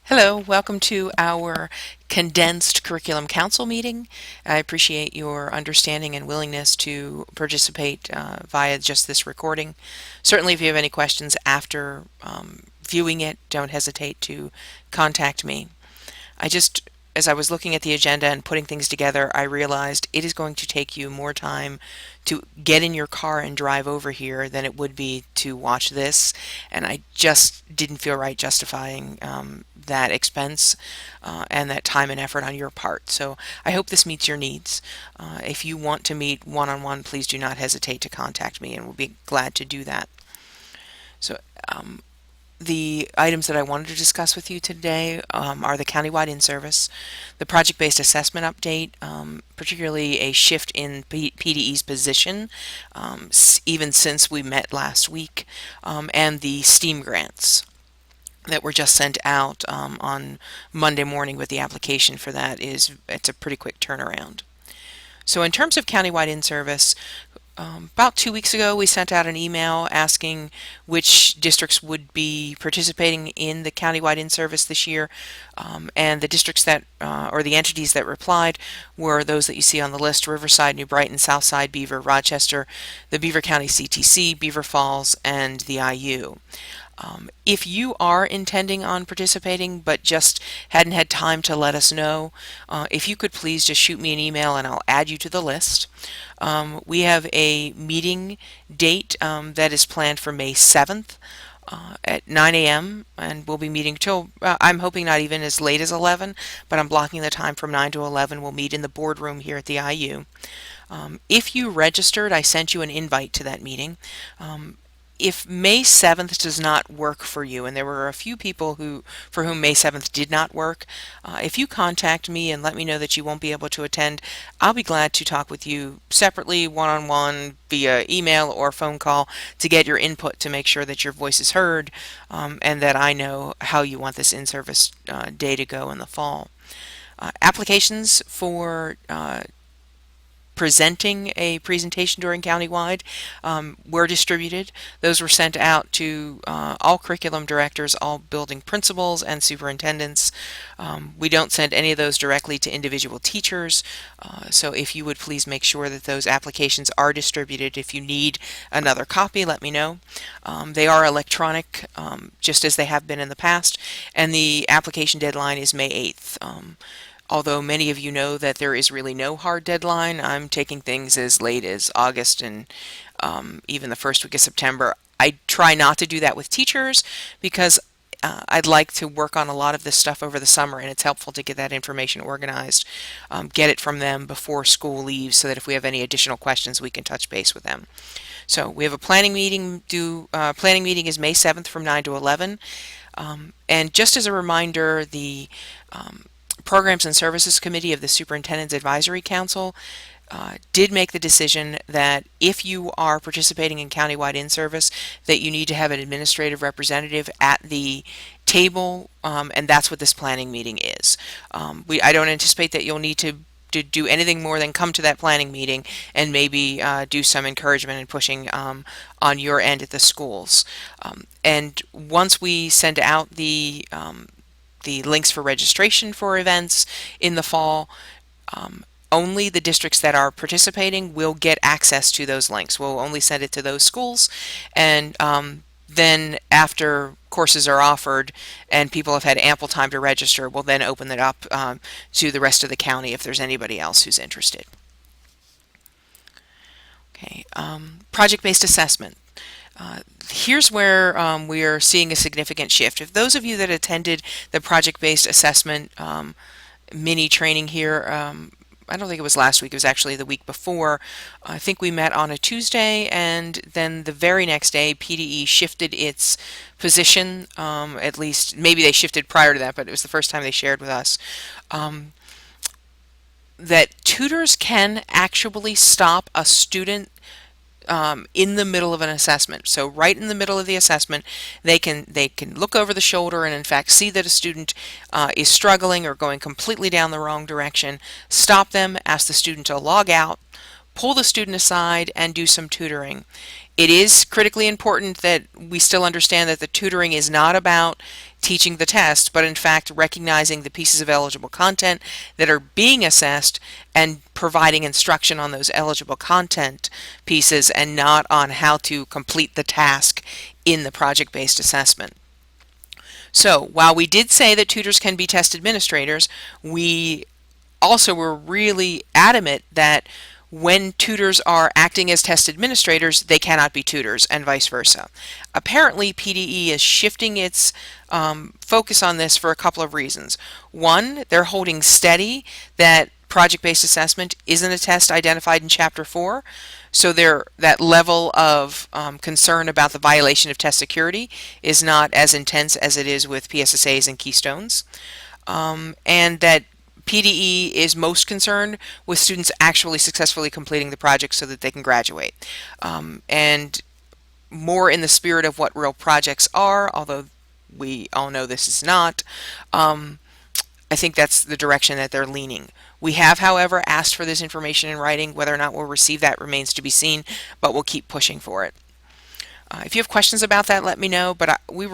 Hello, welcome to our condensed curriculum council meeting. I appreciate your understanding and willingness to participate via just this recording. Certainly, if you have any questions after viewing it, don't hesitate to contact me. As I was looking at the agenda and putting things together, I realized it is going to take you more time to get in your car and drive over here than it would be to watch this. And I just didn't feel right justifying that expense and that time and effort on your part. So I hope this meets your needs. If you want to meet one-on-one, please do not hesitate to contact me and we'll be glad to do that. So the items that I wanted to discuss with you today are the countywide in-service, the project-based assessment update, particularly a shift in PDE's position, even since we met last week, and the STEAM grants that were just sent out on Monday morning. With the application for that, it's a pretty quick turnaround. So in terms of countywide in-service, about 2 weeks ago, we sent out an email asking which districts would be participating in the countywide in-service this year, and the districts that, or the entities that replied were those that you see on the list: Riverside, New Brighton, Southside, Beaver, Rochester, the Beaver County CTC, Beaver Falls, and the IU. If you are intending on participating but just hadn't had time to let us know, if you could please just shoot me an email and I'll add you to the list. We have a meeting date that is planned for May 7th at 9 a.m. and we'll be meeting till, I'm hoping not even as late as 11, but I'm blocking the time from 9 to 11. We'll meet in the boardroom here at the IU. If you registered, I sent you an invite to that meeting. If May 7th does not work for you, and there were a few people for whom May 7th did not work, if you contact me and let me know that you won't be able to attend, I'll be glad to talk with you separately, one-on-one, via email or phone call, to get your input to make sure that your voice is heard, and that I know how you want this in-service day to go in the fall. Applications for presenting a presentation during countywide were distributed. Those were sent out to all curriculum directors, all building principals, and superintendents. We don't send any of those directly to individual teachers, so if you would please make sure that those applications are distributed. If you need another copy, let me know. They are electronic, just as they have been in the past, and the application deadline is May 8th. Although many of you know that there is really no hard deadline, I'm taking things as late as August and even the first week of September. I try not to do that with teachers because I'd like to work on a lot of this stuff over the summer, and it's helpful to get that information organized, get it from them before school leaves, so that if we have any additional questions, we can touch base with them. So we have a planning meeting planning meeting is May 7th from 9 to 11. And just as a reminder, the Programs and Services Committee of the Superintendent's Advisory Council did make the decision that if you are participating in countywide in-service, that you need to have an administrative representative at the table, and that's what this planning meeting is. I don't anticipate that you'll need to do anything more than come to that planning meeting and maybe do some encouragement and pushing on your end at the schools. And once we send out the links for registration for events in the fall, only the districts that are participating will get access to those links. We'll only send it to those schools, and then after courses are offered and people have had ample time to register, we'll then open it up to the rest of the county if there's anybody else who's interested. Okay, project-based assessment. Here's where we are seeing a significant shift. If those of you that attended the project-based assessment mini training here, I don't think it was last week, it was actually the week before. I think we met on a Tuesday, and then the very next day PDE shifted its position, at least maybe they shifted prior to that, but it was the first time they shared with us, that tutors can actually stop a student in the middle of an assessment. So right in the middle of the assessment, they can look over the shoulder and in fact see that a student is struggling or going completely down the wrong direction, stop them, ask the student to log out, pull the student aside, and do some tutoring. It is critically important that we still understand that the tutoring is not about teaching the test, but in fact recognizing the pieces of eligible content that are being assessed and providing instruction on those eligible content pieces and not on how to complete the task in the project-based assessment. So while we did say that tutors can be test administrators, we also were really adamant that when tutors are acting as test administrators, they cannot be tutors, and vice versa. Apparently, PDE is shifting its focus on this for a couple of reasons. One, they're holding steady that project-based assessment isn't a test identified in Chapter 4, so that level of concern about the violation of test security is not as intense as it is with PSSAs and Keystones, and that PDE is most concerned with students actually successfully completing the project so that they can graduate. And more in the spirit of what real projects are, although we all know this is not, I think that's the direction that they're leaning. We have, however, asked for this information in writing. Whether or not we'll receive that remains to be seen, but we'll keep pushing for it. If you have questions about that, let me know, but we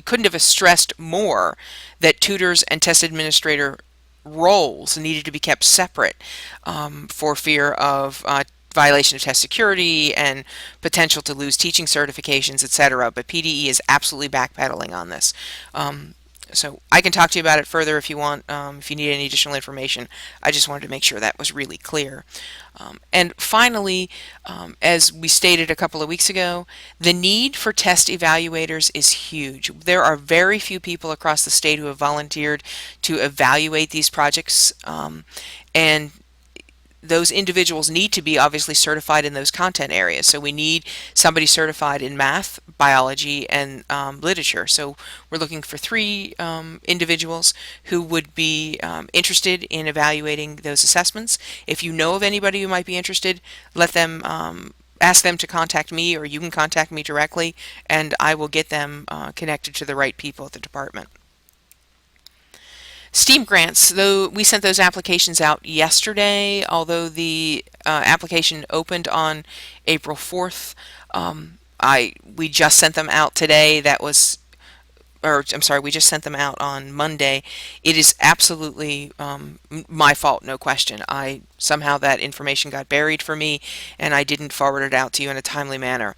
couldn't have stressed more that tutors and test administrator roles needed to be kept separate for fear of violation of test security and potential to lose teaching certifications, etc. But PDE is absolutely backpedaling on this. So I can talk to you about it further if you want, if you need any additional information. I just wanted to make sure that was really clear. And finally, as we stated a couple of weeks ago, the need for test evaluators is huge. There are very few people across the state who have volunteered to evaluate these projects, and those individuals need to be obviously certified in those content areas. So we need somebody certified in math, biology, and literature. So we're looking for 3 individuals who would be interested in evaluating those assessments. If you know of anybody who might be interested, let them ask them to contact me, or you can contact me directly, and I will get them connected to the right people at the department. STEAM grants, though we sent those applications out yesterday, although the application opened on April 4th, we just sent them out today. We just sent them out on Monday. It is absolutely my fault, no question. Somehow that information got buried for me, and I didn't forward it out to you in a timely manner.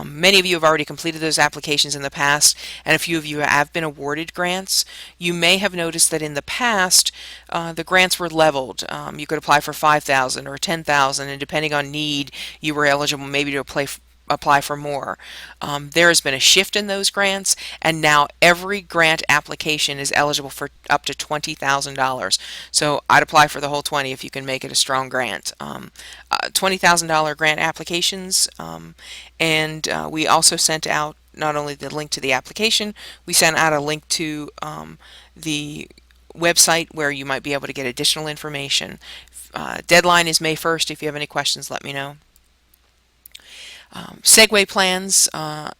Many of you have already completed those applications in the past, and a few of you have been awarded grants. You may have noticed that in the past, the grants were leveled. You could apply for $5,000 or $10,000, and depending on need, you were eligible maybe to apply for more. There has been a shift in those grants, and now every grant application is eligible for up to $20,000. So I'd apply for the whole 20 if you can make it a strong grant. $20,000 grant applications, and we also sent out not only the link to the application, we sent out a link to the website where you might be able to get additional information. Deadline is May 1st. If you have any questions, let me know. Segue plans,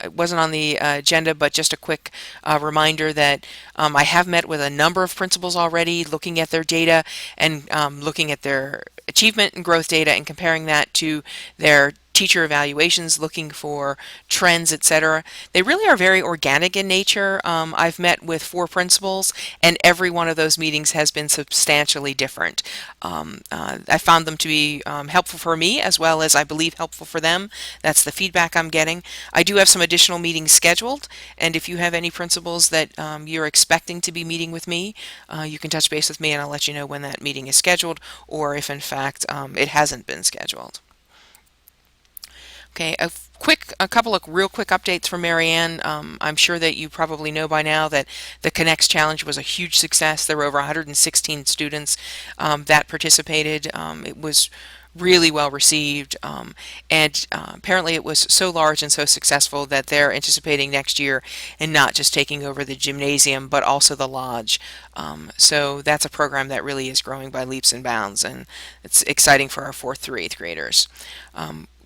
it wasn't on the agenda, but just a quick reminder that I have met with a number of principals already, looking at their data and looking at their achievement and growth data and comparing that to their teacher evaluations, looking for trends, etc. They really are very organic in nature. I've met with 4 principals, and every one of those meetings has been substantially different. I found them to be helpful for me, as well as I believe helpful for them. That's the feedback I'm getting. I do have some additional meetings scheduled, and if you have any principals that you're expecting to be meeting with me, you can touch base with me and I'll let you know when that meeting is scheduled, or if in fact it hasn't been scheduled. Okay, a couple of real quick updates from Marianne. I'm sure that you probably know by now that the Connects Challenge was a huge success. There were over 116 students that participated. It was really well received, and apparently it was so large and so successful that they're anticipating next year and not just taking over the gymnasium but also the lodge. So that's a program that really is growing by leaps and bounds, and it's exciting for our 4th through 8th graders.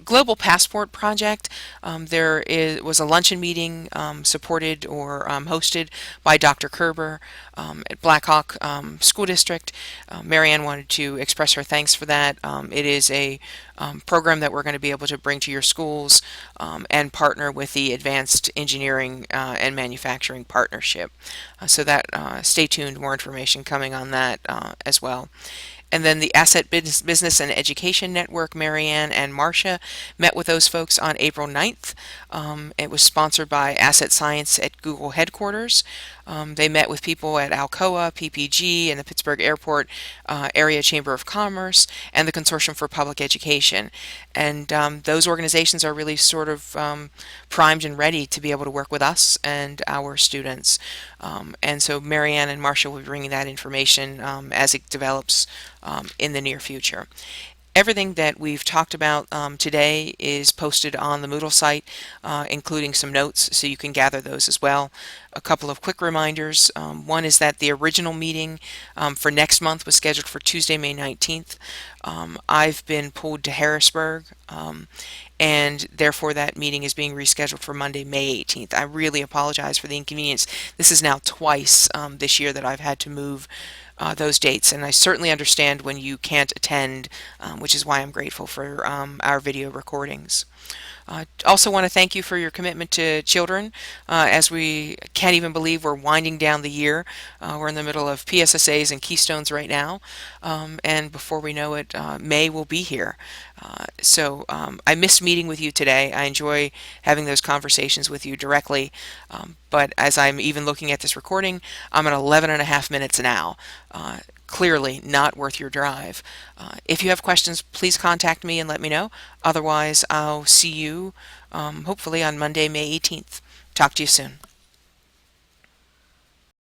Global Passport Project, was a luncheon meeting supported or hosted by Dr. Kerber at Blackhawk School District. Marianne wanted to express her thanks for that. It is a program that we're going to be able to bring to your schools and partner with the Advanced Engineering and Manufacturing Partnership. Stay tuned, more information coming on that as well. And then the Asset Business and Education Network, Marianne and Marcia met with those folks on April 9th. It was sponsored by Asset Science at Google headquarters. They met with people at Alcoa, PPG, and the Pittsburgh Airport Area Chamber of Commerce, and the Consortium for Public Education. And those organizations are really sort of primed and ready to be able to work with us and our students. And so Marianne and Marcia will be bringing that information as it develops in the near future. Everything that we've talked about today is posted on the Moodle site, including some notes, so you can gather those as well. A couple of quick reminders. One is that the original meeting for next month was scheduled for Tuesday, May 19th. I've been pulled to Harrisburg, and therefore that meeting is being rescheduled for Monday, May 18th. I really apologize for the inconvenience. This is now twice this year that I've had to move those dates, and I certainly understand when you can't attend, which is why I'm grateful for our video recordings. Also want to thank you for your commitment to children, as we can't even believe we're winding down the year. We're in the middle of PSSAs and Keystones right now, and before we know it, May will be here. I missed meeting with you today. I enjoy having those conversations with you directly, but as I'm even looking at this recording, I'm at 11 and a half minutes now. Clearly not worth your drive. If you have questions, please contact me and let me know. Otherwise, I'll see you hopefully on Monday, May 18th. Talk to you soon.